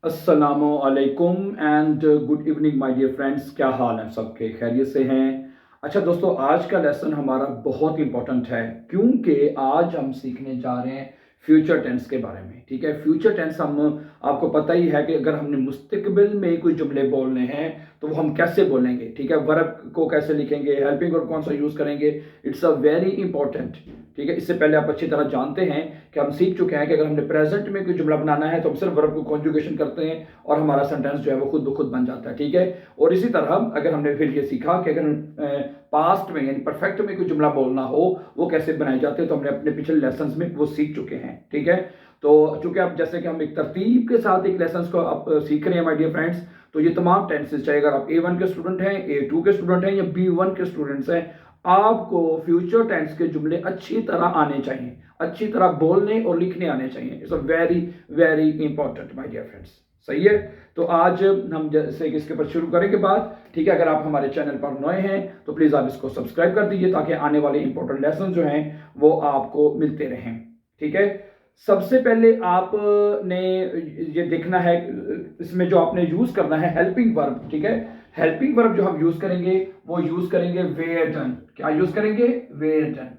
अस्सलामु अलैकुम and good evening my dear friends. क्या हाल है सबके? खैरियत से हैं? अच्छा दोस्तों, आज का लेसन हमारा बहुत इंपॉर्टेंट है क्योंकि आज हम सीखने जा रहे हैं फ्यूचर टेंस के बारे में। ठीक है, फ्यूचर टेंस हम आपको पता ही है कि अगर हमने मुस्तकबिल में कोई जुमले बोलने हैं तो वो हम कैसे बोलेंगे। ठीक है, वर्ब को कैसे लिखेंगे, हेल्पिंग वर्ब कौन सा यूज़ करेंगे, इट्स अ वेरी इंपॉर्टेंट। ठीक है, इससे पहले आप अच्छी तरह जानते हैं कि हम सीख चुके हैं कि अगर हमने प्रेजेंट में कोई जुमला बनाना है तो हम सिर्फ वर्ब को कॉन्जुगेशन करते हैं और हमारा सेंटेंस जो है वो खुद ब खुद बन जाता है। ठीक है, और इसी तरह अगर हमने फिर ये सीखा कि अगर पास्ट में यानी परफेक्ट में कोई जुमला बोलना हो वो कैसे बनाए जाते हैं तो हमने अपने पिछले लेसन में वो सीख चुके हैं। ठीक है, तो चूंकि अब जैसे कि हम एक तरतीब के साथ एक लेसन को आप सीख रहे हैं माय डियर फ्रेंड्स, तो ये तमाम टेंसेस, चाहे अगर आप A1 के स्टूडेंट हैं, A2 के स्टूडेंट हैं या B1 के स्टूडेंट्स हैं, आपको फ्यूचर टेंस के जुमले अच्छी तरह आने चाहिए, अच्छी तरह बोलने और लिखने आने चाहिए। It's a very very important my dear friends. सही है, तो आज हम जैसे कि इसके ऊपर शुरू करेंगे बात। ठीक है, अगर आप हमारे चैनल पर नए हैं तो प्लीज़ आप इसको सब्सक्राइब कर दीजिए ताकि आने वाले इंपॉर्टेंट लेसन जो हैं वो आपको मिलते रहें। ठीक है, सबसे पहले आपने ये देखना है, इसमें जो आपने यूज़ करना है हेल्पिंग वर्ब। ठीक है, हेल्पिंग वर्ब जो हम यूज़ करेंगे वो यूज़ करेंगे वेयर डन। क्या यूज़ करेंगे? वेयर डन।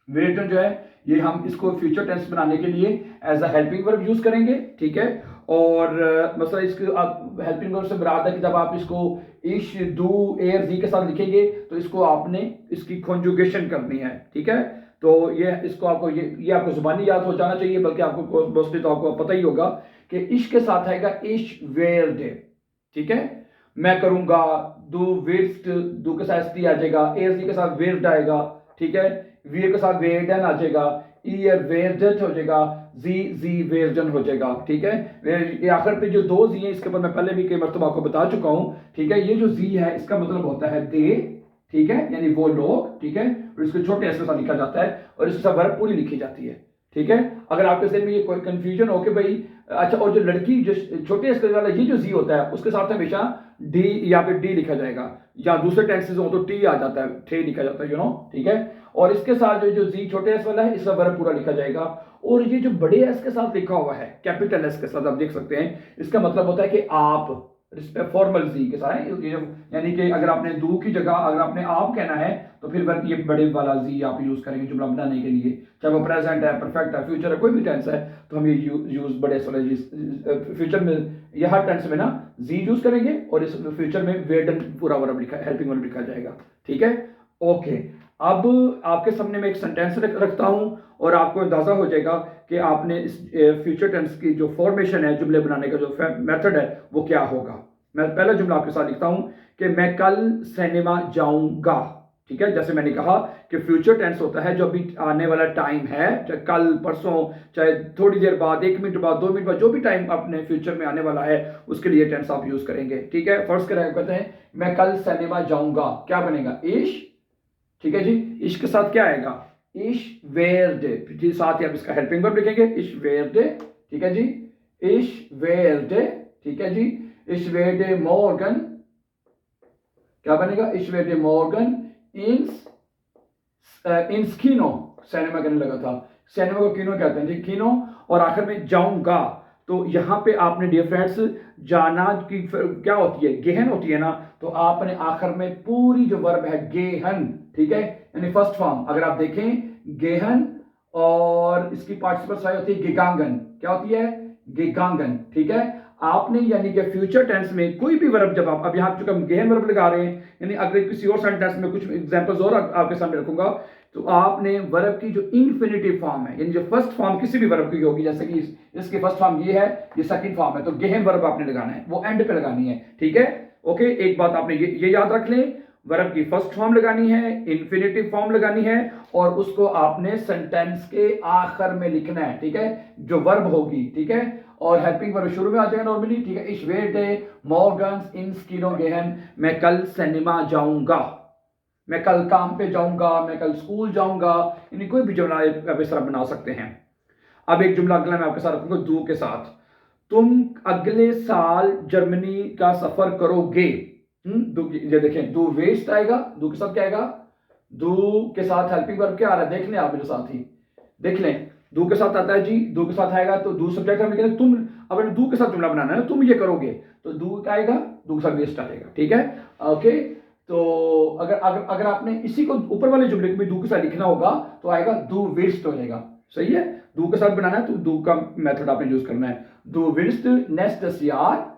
वेयर डन जो है ये हम इसको फ्यूचर टेंस बनाने के लिए as a helping verb use करेंगे। ठीक है, और मतलब इसके आप हेल्पिंग वर्ब से मुराद है कि जब आप इसको इश, डू, एर, जी के साथ लिखेंगे तो इसको आपने इसकी कॉन्जुगेशन करनी है। ठीक है, तो ये इसको आपको ये आपको जुबानी याद हो जाना चाहिए, बल्कि आपको मोस्टली तो आपको पता ही होगा कि इश के साथ आएगा इश वेयर डे। ठीक है, मैं करूंगा, डू विस्ट, डू के साथ टी आ जाएगा, एर जी के साथ वेस्ट आएगा। ठीक है, वी के साथ वेरडन आ जाएगा, ईयर वेरडेट हो जाएगा, जी जी वेरडन हो जाएगा। ठीक है, ये आखिर पे जो दो जी है इसके ऊपर मैं पहले भी कई मरतबा आपको बता चुका हूं। ठीक है, ये जो जी है इसका मतलब होता है दे। ठीक है, यानी वो लोग। ठीक है, और इसको छोटे एस के साथ लिखा जाता है और इसके साथ वर्ब पूरी लिखी जाती है। ठीक है, अगर आपके जहन में ये कोई कंफ्यूजन हो कि भाई अच्छा, और जो लड़की जो छोटे एस वाला ये जो जी होता है उसके साथ हमेशा डी या फिर डी लिखा जाएगा, या दूसरे टेंसेस हो तो टी आ जाता है, थे लिखा जाता है, ठीक है, और इसके साथ जो जी छोटे एस वाला है इसका वर्ब पूरा लिखा जाएगा। और ये जो बड़े एस के साथ लिखा हुआ है, कैपिटल एस के साथ, आप देख सकते हैं, इसका मतलब होता है कि आप, फॉर्मल जी के साथ है, यानी कि अगर आपने दू की जगह अगर आपने आप कहना है तो फिर ये बड़े वाला जी आप यूज करेंगे जुमला बनाने के लिए, चाहे वो प्रेजेंट है, परफेक्ट है, फ्यूचर है, कोई भी टेंस है तो हम ये यूज बड़े वाले जी फ्यूचर में, ये हर टेंस में ना जी यूज करेंगे और इस फ्यूचर में वेडन पूरा वर्ब लिखा, हेल्पिंग वर्ब लिखा जाएगा। ठीक है, ओके। अब आपके सामने मैं एक सेंटेंस रखता हूं और आपको अंदाजा हो जाएगा कि आपने इस फ्यूचर टेंस की जो फॉर्मेशन है, जुमले बनाने का जो मेथड है वो क्या होगा। मैं पहला जुमला आपके साथ लिखता हूं कि मैं कल सिनेमा जाऊंगा। ठीक है, जैसे मैंने कहा कि फ्यूचर टेंस होता है जो अभी आने वाला टाइम है, चाहे कल, परसों, चाहे थोड़ी देर बाद, 1 मिनट बाद, 2 मिनट बाद, जो भी टाइम अपने फ्यूचर में आने वाला है उसके लिए टेंस आप यूज करेंगे। ठीक है, फर्स्ट करें, कहते हैं मैं कल सिनेमा जाऊंगा, क्या बनेगा? इश। ठीक है जी, इश के साथ क्या आएगा? इश वेयर डे। साथ ही आप इसका हेल्पिंग वर्ब लिखेंगे, इश वेयर डे। ठीक है जी, इश वेयर डे। ठीक है जी, इश वेयर डे मॉर्गन, क्या बनेगा? इश वेयर डे मॉर्गन इंस इंस किनो, सिनेमा कहने लगा था, सिनेमा को किनो कहते हैं जी, किनो। और आखिर में जाऊंगा, तो यहां पे आपने डियर फ्रेंड्स जाना की क्या होती है? गेहन होती है ना, तो आपने आखिर में पूरी जो वर्ब है गेहन, ठीक है, यानी फर्स्ट फॉर्म अगर आप देखें गेहन, और इसकी पार्टिसिपल साई होती है गिगांगन, क्या होती है? गिगांगन। ठीक है, आपने यानी कि फ्यूचर टेंस में कोई भी वर्ब जब आप, अब यहां चूंकि हम गेहन वर्ब लगा रहे हैं, यानी अगर किसी और सेंटेंस में कुछ एग्जांपल्स और आपके सामने रखूंगा, तो आपने वर्ब की जो इन्फिनिटिव फॉर्म है, यानी जो फर्स्ट फॉर्म किसी भी वर्ब की होगी, जैसे कि इसकी फर्स्ट फॉर्म ये है, ये सेकंड फॉर्म है, तो गेहन वर्ब आपने लगाना है, वो एंड पे लगानी है। ठीक है, ओके, एक बात आपने ये याद रख लें, वर्ब की फर्स्ट फॉर्म लगानी है, इन्फिनिटिव फॉर्म लगानी है, और उसको आपने सेंटेंस के आखिर में लिखना है। ठीक है, जो वर्ब होगी। ठीक है, और हेल्पिंग वर्ब शुरू में आ जाएगा नॉर्मली। ठीक है, इश वेटे मॉर्गन्स इन स्कीनो गेहन, मैं कल सिनेमा जाऊंगा, मैं कल काम पे जाऊंगा, मैं कल स्कूल जाऊंगा, यानी कोई भी जुमला आप इस तरह बना सकते हैं। अब एक जुमला अगला मैं आपके साथ रखूंगा दू के साथ, तुम अगले साल जर्मनी का सफर करोगे। ये देखें, दू वेस्ट आएगा, दू के साथ क्या आएगा? दू के साथ हेल्पिंग वर्ब क्या आ रहा है? देख लें आप मेरे साथ ही, देख लें, दू के साथ आता है जी, दू के साथ आएगा तो दू सब्जेक्ट हम लिखेंगे तुम। अब दू के साथ जुमला बनाना है, तुम ये करोगे तो दू का आएगा, दू के साथ वेस्ट आएगा, ठीक है। ओके, तो अगर अगर अगर आपने इसी को ऊपर वाले जुमले को भी दू के साथ लिखना होगा तो आएगा दू विल्स्ट हो जाएगा। सही है, दू के साथ बनाना है तो दू का मेथड आपने यूज करना है। दू विल्स्ट नेस्tes यार,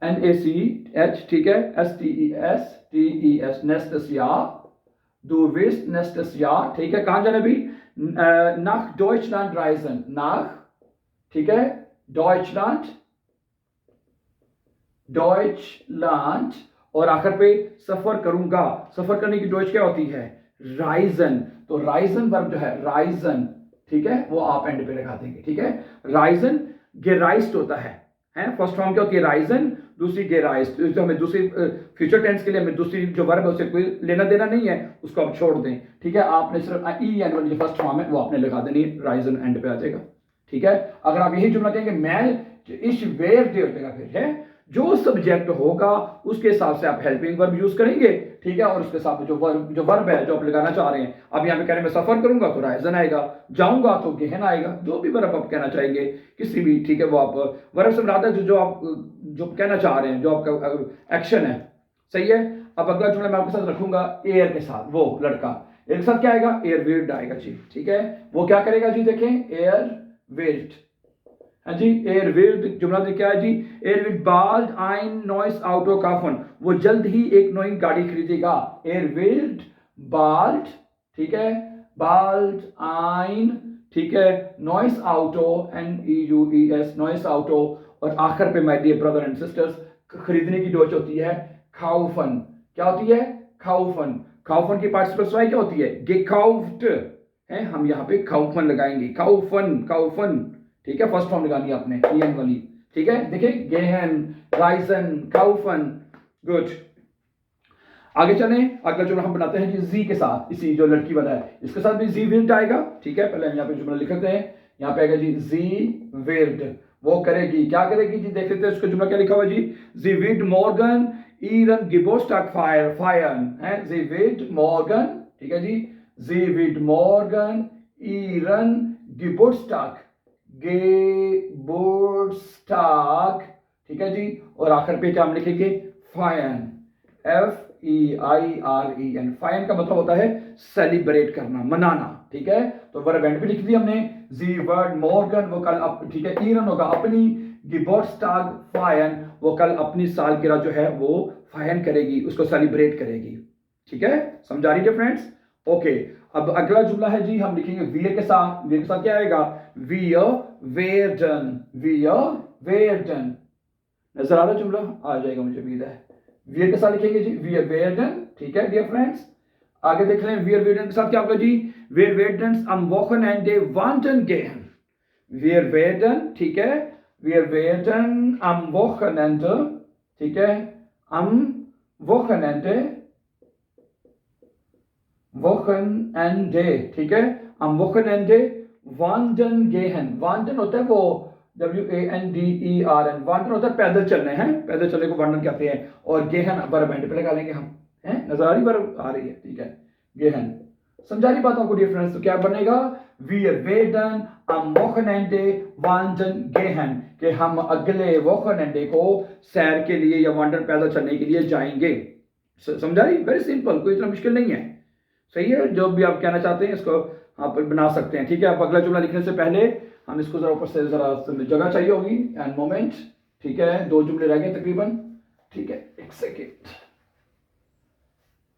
NACH, ठीक है, STES नेस्tes यार, दू विल्स्ट नेस्tes यार, ठीक है। कहां जाना भी, nach Deutschland reisen, nach, ठीक है, Deutschland, Deutschland, और आखिर पे सफर करूंगा, सफर करने की डॉइच क्या होती है, राइजन। तो राइजन वर्ब जो है, राइजन, ठीक है, वो आप एंड पे लगा देंगे, ठीक है। राइजन गेराइज्ड होता है, फर्स्ट फॉर्म क्या होती है, राइजन, दूसरी गेराइज्ड। तो हमें दूसरी फ्यूचर टेंस के लिए हमें दूसरी जो वर्ब है उससे कोई लेना देना नहीं है, उसको आप छोड़ दें, ठीक है। आपने सिर्फ ई एन वाली जो फर्स्ट फॉर्म है वो आपने लगा देनी, राइजन एंड पे आ जाएगा, ठीक है। अगर आप यही जुमला कहेंगे मैं इस वेयर दे हो जाएगा, फिर है जो सब्जेक्ट होगा उसके हिसाब से आप हेल्पिंग वर्ब यूज करेंगे, ठीक है। और उसके साथ जो वर्ब है जो आप लगाना चाह रहे हैं, अब यहाँ पे कह रहे हैं मैं सफर करूंगा तो राइजन आएगा, जाऊंगा तो गेहन आएगा, जो भी वर्ब आप कहना चाहेंगे किसी भी, ठीक है, वो आप वर्ब से मुराद है जो आप जो कहना चाह रहे हैं, जो आपका एक्शन है। सही है। अब अगला जुमला मैं आपके साथ रखूंगा एयर के साथ, वो लड़का, एयर के साथ क्या आएगा, एयर विल्ड आएगा जी, ठीक है। वो क्या करेगा जी, देखें, एयर विल्ड, हाँ जी, एयर विल्ड जुमला क्या है जी, एयर विल्ड बाल्ड आइन नॉइस ऑटो काफन, वो जल्द ही एक नई गाड़ी खरीदेगा, एयर विल्ड बाल्ड, ठीक है, बाल्ड आइन, ठीक है, नॉइस ऑटो, NEUES, नॉइस ऑटो। और आखिर पे my dear brother and sisters, खरीदने की डॉच होती है काउफन, क्या होती है, काउफन। काउफन की पार्टिसिपल क्या होती है, गेकाउफ्ट है, हम यहाँ पे काउफन लगाएंगे, काउफन, काउफन, ठीक है, फर्स्ट फॉर्म लगानी है आपने EN वाली, ठीक है। देखिए, गेहन, राइजन, काउफन, गुड। आगे चले, अगला जुमला हम बनाते हैं जी जी के साथ, इसी जो लड़की वाला है इसके साथ भी जी विल्ड आएगा, ठीक है। पहले हम यहाँ पे जुमला लिख लेते हैं, यहाँ पे आएगा जी जी विल्ड, वो करेगी, क्या करेगी जी, देख लेते हैं उसका जुमला क्या लिखा हुआ जी, जी wild Morgan iron गिबोस्टाक fire fine है, जी विल्ड मॉर्गन, ठीक है जी, जी विल्ड मॉर्गन ईरन गिबोस्टाक, गेबोर्स्टाग, ठीक है जी। और आखिर पे क्या हम लिखेंगे, फायन, FEIREN, फायन का मतलब होता है सेलिब्रेट करना, मनाना, ठीक है। तो वर्ब एंड पे लिख दिया हमने, जी वर्ड मॉर्गन, वो कल ठीक है, ईरन होगा अपनी, गिबोर्स्टाग फायन, वो कल अपनी सालगिरह जो है वो फायन करेगी, उसको सेलिब्रेट करेगी, ठीक है। समझा रही है फ्रेंड्स, ओके। अब अगला जुमला है जी, हम लिखेंगे वियर के साथ, वियर के साथ क्या आएगा, वियर वेयरडन, वियर वेयरडन, नजर आ रहा जुमला, आ जाएगा मुझे उम्मीद है। वियर के साथ लिखेंगे जी, वियर वेयरडन, ठीक है डियर फ्रेंड्स। आगे देख लें, वियर वेयरडन के साथ क्या होगा जी, वियर वेयरडन am Wochenende wandern gehen, वियर वेयरडन, ठीक है, वियर वेयरडन am Wochenende, ठीक है, am Wochenende, Wochenende, ठीक है, am Wochenende wandern gehen, wandern होता है वो WANDERN, wandern होता है पैदल चलने हैं, पैदल चलने को wandern कहते हैं। और गेहन वर्ब एंड पे लगा लेंगे हम, हैं, नजर आ रही वर्ब आ रही है, ठीक है, गेहन। समझा रही बातों को डिफरेंस, तो क्या बनेगा, wir werden am Wochenende wandern gehen, कि हम अगले Wochenende को सैर के लिए या wandern पैदल चलने के लिए जाएंगे। समझा रही, वेरी सिंपल, कोई इतना मुश्किल नहीं है। सही है, जो भी आप कहना चाहते हैं इसको आप बना सकते हैं, ठीक है। आप अगला जुमला लिखने से पहले हम इसको जरा ऊपर से जरा जगह चाहिए होगी, एंड मोमेंट, ठीक है, 2 जुमले रह गए तकरीबन, ठीक है, एक सेकेंड,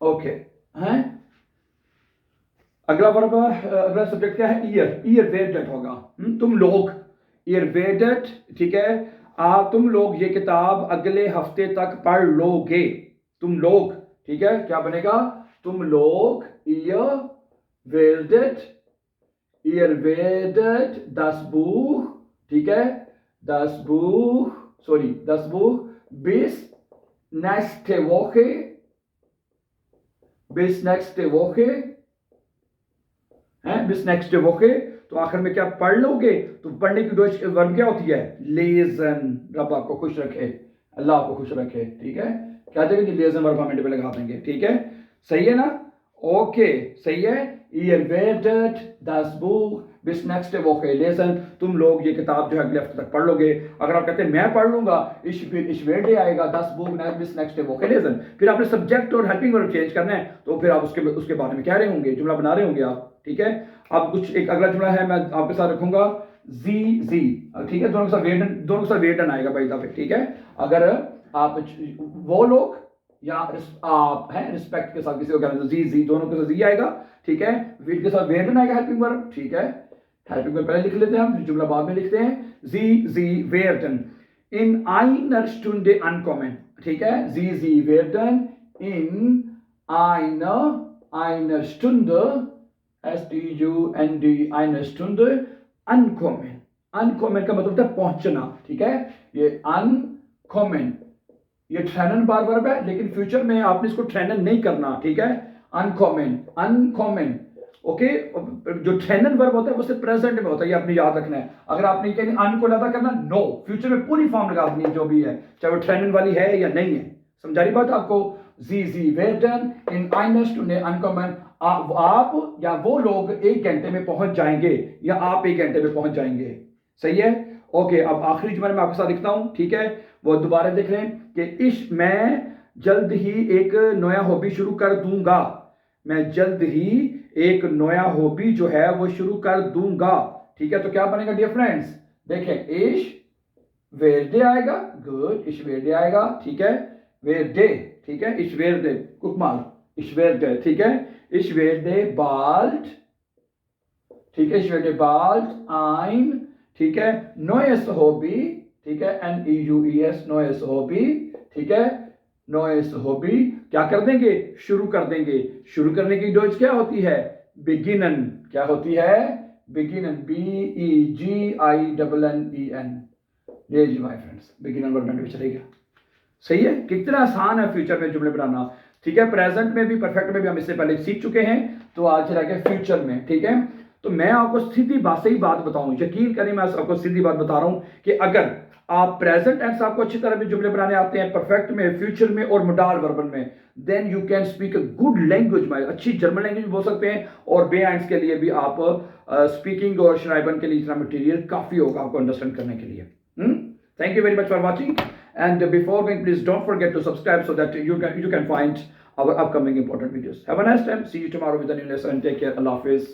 ओके, हैं। अगला वर्ब, अगला सब्जेक्ट क्या है, ईयर, ईयर वेडेड होगा, तुम लोग, ईयर वेडेड, ठीक है। तुम लोग ये किताब अगले हफ्ते तक पढ़ लोगे, तुम लोग, ठीक है, क्या बनेगा, तुम लोग, ihr werdet das Buch, ठीक है, das Buch bis nächste Woche, bis nächste Woche, तो आखिर में क्या पढ़ लोगे, तो पढ़ने की वर्ब क्या होती है, लेजन, रब आपको खुश रखे, अल्लाह आपको खुश रखे, ठीक है, क्या देंगे, लेजन वर्ब हम पे लगा देंगे, ठीक है, सही है ना, ओके, सही है। ihr werdet das Buch bis nächste Woche lesen, तुम लोग ये किताब जो है अगले हफ्ते तक पढ़ लोगे। अगर आप कहते हैं मैं पढ़ लूंगा, ich werde आएगा, das Buch bis nächste Woche lesen, फिर आपने सब्जेक्ट और हेल्पिंग वर्ब चेंज करना है, तो फिर आप उसके बारे में कह रहे होंगे, जुमला बना रहे होंगे आप, ठीक है। अब कुछ एक अगला जुमला है, मैं आपके साथ रखूंगा जी, ठीक है, दोनों के साथ वेटन आएगा भाई दफे, ठीक है। अगर आप वो लोग या आप हैं रिस्पेक्ट के साथ किसी को कहना, तो जी दोनों के साथ जी आएगा, ठीक है। वेट के साथ वेटन आएगा हेल्पिंग वर्ब, ठीक है। हेल्पिंग वर्ब पहले लिख लेते हैं हम, फिर जुमला बाद में लिखते हैं। जी वेटन इन einer Stunde ankommen, ठीक है। जी वेटन इन einer Stunde STUND einer Stunde ankommen, uncommon का मतलब है पहुंचना, ठीक है। ये अनकॉमन, ये ट्रेनन बार वर्ब है, लेकिन फ्यूचर में आपने इसको ट्रेनन नहीं करना, ठीक है। Uncommon, okay. जो ट्रेनन वर्ब होता है वो सिर्फ प्रेजेंट में होता है, ये आपने याद रखना है। अगर आपने कहीं अन को लगा करना, नो, फ्यूचर में पूरी फॉर्म लगा देनी जो भी है, चाहे वो ट्रेनन वाली है या नहीं है। समझा रही बात आपको? जी वेटन इन einer Stunde ankommen, आप या वो लोग 1 घंटे में पहुंच जाएंगे, या आप 1 घंटे में पहुंच जाएंगे, सही है। ओके, अब आखिरी जुमला मैं आपके साथ लिखता हूं, ठीक है। वो दोबारा देख लें कि मैं जल्द ही एक नया हॉबी शुरू कर दूंगा, मैं जल्द ही एक नया हॉबी जो है वो शुरू कर दूंगा, ठीक है। तो क्या बनेगा डियर फ्रेंड्स, देखें, इश वेरडे आएगा, गुड, इश वेरडे आएगा, ठीक है। वेरडे, ठीक है, इश वेरडे, कुकमाल, इश वेरडे, ठीक है। इश वेरडे बाल्ड, ठीक है, इश वेरडे बाल्ड ein, ठीक है, neues Hobby, ठीक है, NEUES, neues Hobby, ठीक है, neues Hobby, क्या कर देंगे, शुरू कर देंगे। शुरू करने की डोज क्या होती है, beginnen, क्या होती है, beginnen, BEGINNEN, ये जी माय फ्रेंड्स, beginnen वर्ब में चलेगा, सही है। कितना आसान है फ्यूचर में जुमले बनाना, ठीक है। प्रेजेंट में भी, परफेक्ट में भी हम इससे पहले सीख चुके हैं, तो आज रह गया फ्यूचर में, ठीक है। तो मैं आपको सीधी बात, सही बात बताऊं, यकीन करें, मैं आपको सीधी बात बता रहा हूं कि अगर आप प्रेजेंट टेंस आपको अच्छी तरह में जुमले बनाने आते हैं, परफेक्ट में, फ्यूचर में और मोडाल वर्बन में, then you can speak a good language, अच्छी जर्मन लैंग्वेज बोल सकते हैं। और बेआइंस के लिए भी आप स्पीकिंग और श्राइबन के लिए इतना मटेरियल काफी होगा आपको अंडरस्टैंड करने के लिए। Thank you very much for watching, and before going, please don't forget to subscribe so that you can find our upcoming important videos. Have a nice time. See you tomorrow with a new lesson. Take care. Allah Hafiz.